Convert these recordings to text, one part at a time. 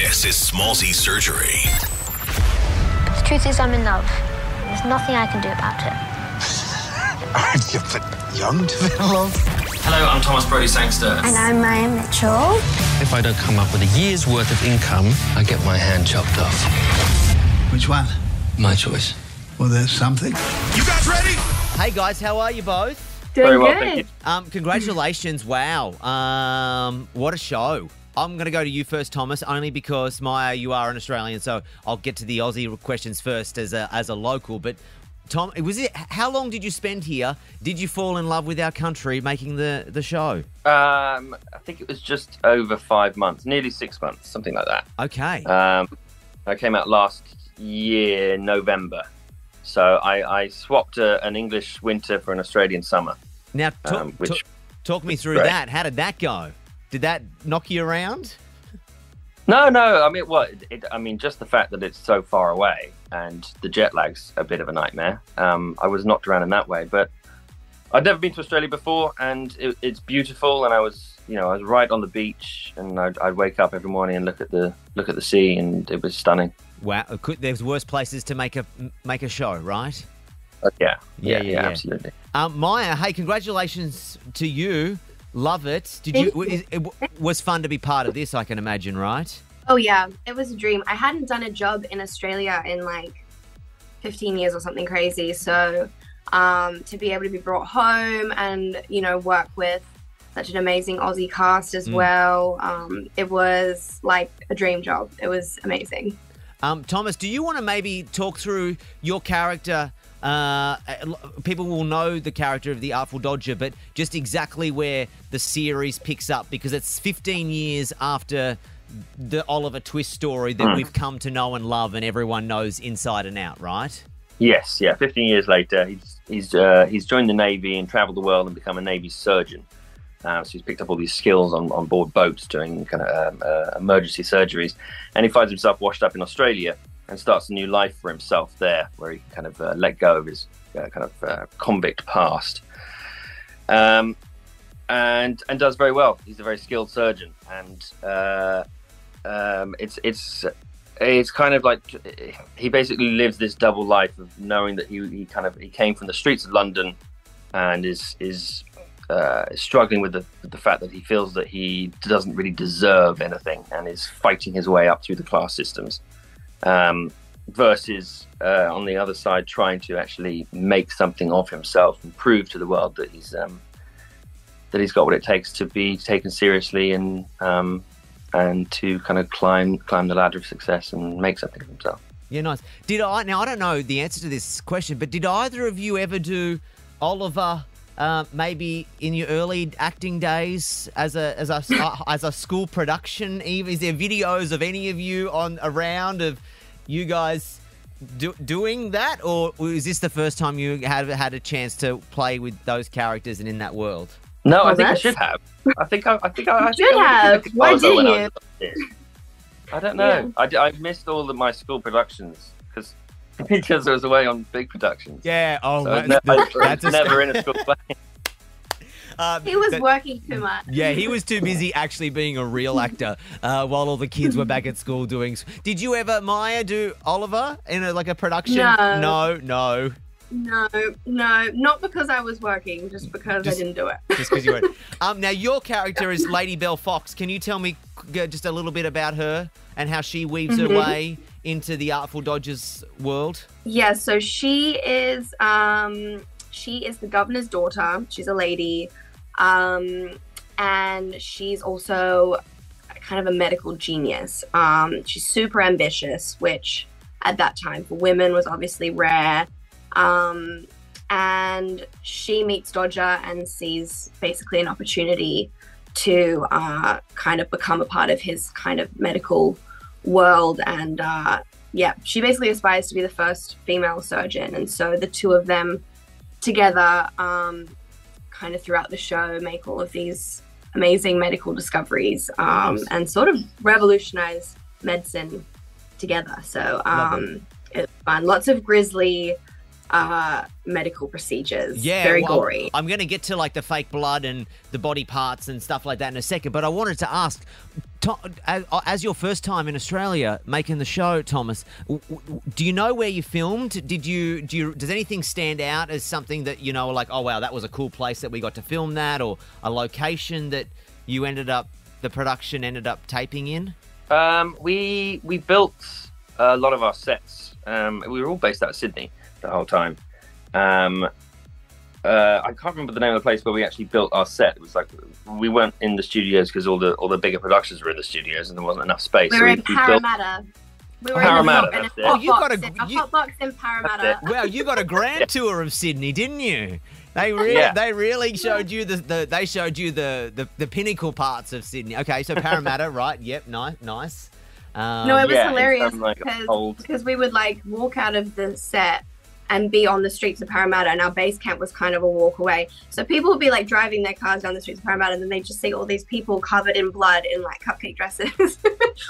This is Smallzy Surgery. The truth is I'm in love. There's nothing I can do about it. Aren't you a bit young to be in love? Hello, I'm Thomas Brody Sangster. And I'm Maya Mitchell. If I don't come up with a year's worth of income, I get my hand chopped off. Which one? My choice. Well, there's something. You guys ready? Hey guys, how are you both? Doing Very well, good. thank you. Congratulations! Wow, what a show! I'm going to go to you first, Thomas, only because Maya, you are an Australian, so I'll get to the Aussie questions first as a local. But Tom, how long did you spend here? Did you fall in love with our country making the show? I think it was just over 5 months, nearly 6 months, something like that. Okay. I came out last year, November. So I swapped an English winter for an Australian summer. Now, talk me through great. that. How did that go? Did that knock you around? No. I mean, just the fact that it's so far away and the jet lag's a bit of a nightmare. I was knocked around in that way, but I'd never been to Australia before, and it's beautiful. And I was right on the beach, and I'd wake up every morning and look at the sea, and it was stunning. Wow, there's worse places to make a show, right? Yeah, absolutely. Maya, hey, congratulations to you. Love it. It was fun to be part of this, I can imagine, right? Oh, yeah. It was a dream. I hadn't done a job in Australia in like 15 years or something crazy. So to be able to be brought home and, work with such an amazing Aussie cast as well, it was like a dream job. It was amazing. Thomas, do you want to maybe talk through your character? People will know the character of the Artful Dodger, but just exactly where the series picks up, because it's 15 years after the Oliver Twist story that we've come to know and love, and everyone knows inside and out, right? Yes, yeah. 15 years later, he's joined the Navy and travelled the world and become a Navy surgeon. So he's picked up all these skills on board boats doing kind of emergency surgeries, and he finds himself washed up in Australia and starts a new life for himself there, where he can kind of let go of his convict past, and does very well. He's a very skilled surgeon, and it's kind of like he basically lives this double life of knowing that he came from the streets of London and is struggling with the fact that he feels that he doesn't really deserve anything and is fighting his way up through the class systems. Versus on the other side, trying to actually make something of himself and prove to the world that he's got what it takes to be taken seriously and to kind of climb the ladder of success and make something of himself. Yeah, nice. Now I don't know the answer to this question, but did either of you ever do Oliver? Maybe in your early acting days as a school production, Eve, is there videos of any of you around of you guys doing that, or is this the first time you had a chance to play with those characters and in that world? No, I think I should have. I think I should have. Why didn't you? I don't know. Yeah. I missed all of my school productions because I was away on big productions. Yeah. Oh, so that's never in a school play. He was working too much. Yeah, he was too busy actually being a real actor while all the kids were back at school doing... Did you ever, Maya, do Oliver in a production? No. No, not because I was working, just because I didn't do it. Just because you weren't. Now, your character is Lady Belle Fox. Can you tell me just a little bit about her and how she weaves her way into the Artful Dodger's world? Yeah, so she is the governor's daughter. She's a lady. And she's also kind of a medical genius. She's super ambitious, which at that time for women was obviously rare. And she meets Dodger and sees basically an opportunity to kind of become a part of his kind of medical world. And she basically aspires to be the first female surgeon. And so the two of them together kind of throughout the show make all of these amazing medical discoveries and sort of revolutionize medicine together. So it's fun. Lots of grisly medical procedures. Yeah, very well, gory. I'm going to get to like the fake blood and the body parts and stuff like that in a second, but I wanted to ask, as your first time in Australia making the show, Thomas, do you know where you filmed? Does anything stand out as something that you know, like, oh wow, that was a cool place that we got to film that, or a location that the production ended up taping in? We built a lot of our sets. We were all based out of Sydney the whole time. I can't remember the name of the place where we actually built our set. It was like we weren't in the studios because all the bigger productions were in the studios and there wasn't enough space. We were in Parramatta. We were Parramatta, in a that's hot it. hot box in Parramatta. Wow, you got a grand tour of Sydney, didn't you? They really showed you the pinnacle parts of Sydney. Okay, so Parramatta, right? Yep, nice. No, it was hilarious like because we would like walk out of the set and be on the streets of Parramatta, and our base camp was kind of a walk away. So people would be like driving their cars down the streets of Parramatta, and then they just see all these people covered in blood in like cupcake dresses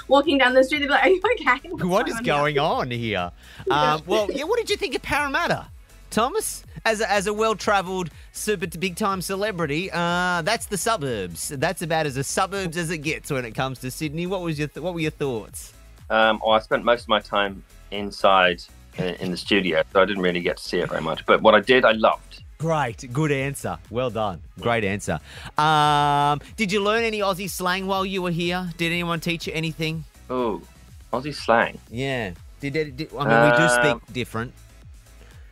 walking down the street. They'd be like, "Are you okay? What is going on here?" What did you think of Parramatta, Thomas? As a well-travelled, super big-time celebrity, that's the suburbs. That's about as a suburbs as it gets when it comes to Sydney. What were your thoughts? I spent most of my time inside in the studio, so I didn't really get to see it very much. But what I did, I loved. Great. Good answer. Well done. Great answer. Did you learn any Aussie slang while you were here? Did anyone teach you anything? Oh, Aussie slang. Yeah. We do speak different.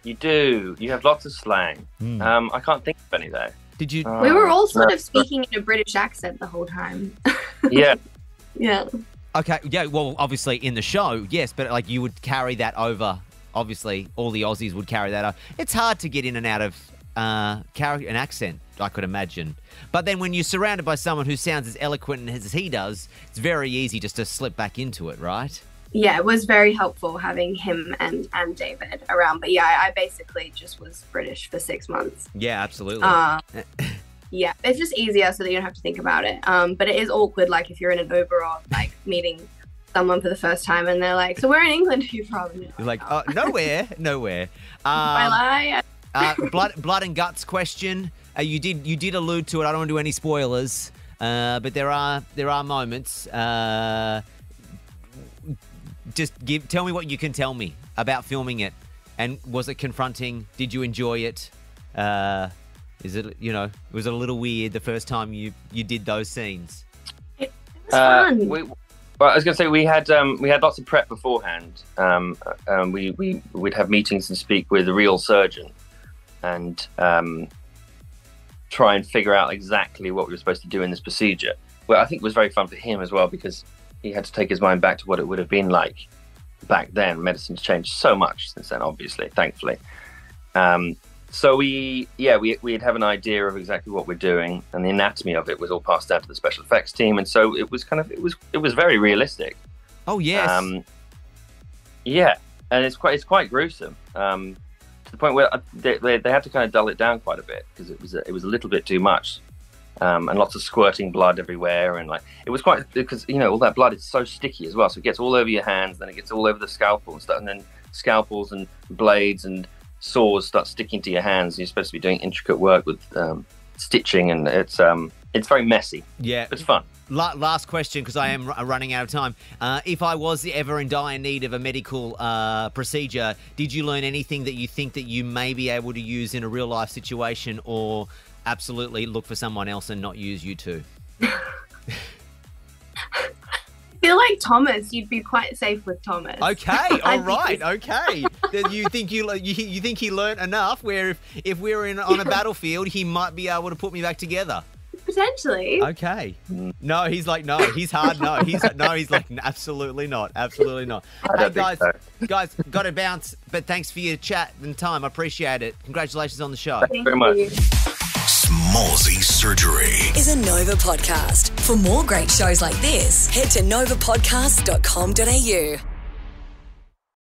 You do. You have lots of slang. I can't think of any, though. Did you? We were all sort of speaking in a British accent the whole time. Yeah. Yeah. Okay. Yeah. Well, obviously in the show, yes, but like you would carry that over. Obviously, all the Aussies would carry that over. It's hard to get in and out of carry an accent, I could imagine. But then when you're surrounded by someone who sounds as eloquent as he does, it's very easy just to slip back into it, right? Yeah, it was very helpful having him and David around. But yeah, I basically just was British for 6 months. Yeah, absolutely. Yeah, it's just easier so that you don't have to think about it. But it is awkward, like if you're in an Uber or like meeting someone for the first time and they're like, "So where in England are you from?" And you're like, "Oh, nowhere." I lie. Blood and guts question. You did allude to it. I don't want to do any spoilers, but there are moments. Tell me what you can tell me about filming it, and was it confronting? Did you enjoy it? Was it a little weird the first time you did those scenes? It was fun. Well, I was going to say we had lots of prep beforehand. We'd have meetings and speak with a real surgeon, and try and figure out exactly what we were supposed to do in this procedure. Well, I think it was very fun for him as well because he had to take his mind back to what it would have been like back then. Medicine's changed so much since then, obviously, thankfully. So we'd have an idea of exactly what we're doing, and the anatomy of it was all passed down to the special effects team, and so it was very realistic. Oh yes. Yeah, and it's quite gruesome. To the point where they had to kind of dull it down quite a bit because it was a little bit too much. And lots of squirting blood everywhere, and like it was quite because all that blood is so sticky as well, so it gets all over your hands, then it gets all over the scalpel and stuff, and then scalpels and blades and saws start sticking to your hands. You're supposed to be doing intricate work with stitching, and it's very messy. Yeah, it's fun. Last question, because I am running out of time. If I was ever in dire need of a medical procedure, did you learn anything that you think that you may be able to use in a real life situation, or absolutely look for someone else and not use you two? I feel like Thomas, you'd be quite safe with Thomas. Okay, all right, okay. You think he learnt enough where if we were on a battlefield, he might be able to put me back together? Potentially. Okay. No, he's like, no. He's hard, no. He's like, absolutely not. Absolutely not. Hey, guys, got to bounce, but thanks for your chat and time. I appreciate it. Congratulations on the show. Thank you very much. Smallsy Surgery is a Nova podcast. For more great shows like this, head to novapodcast.com.au.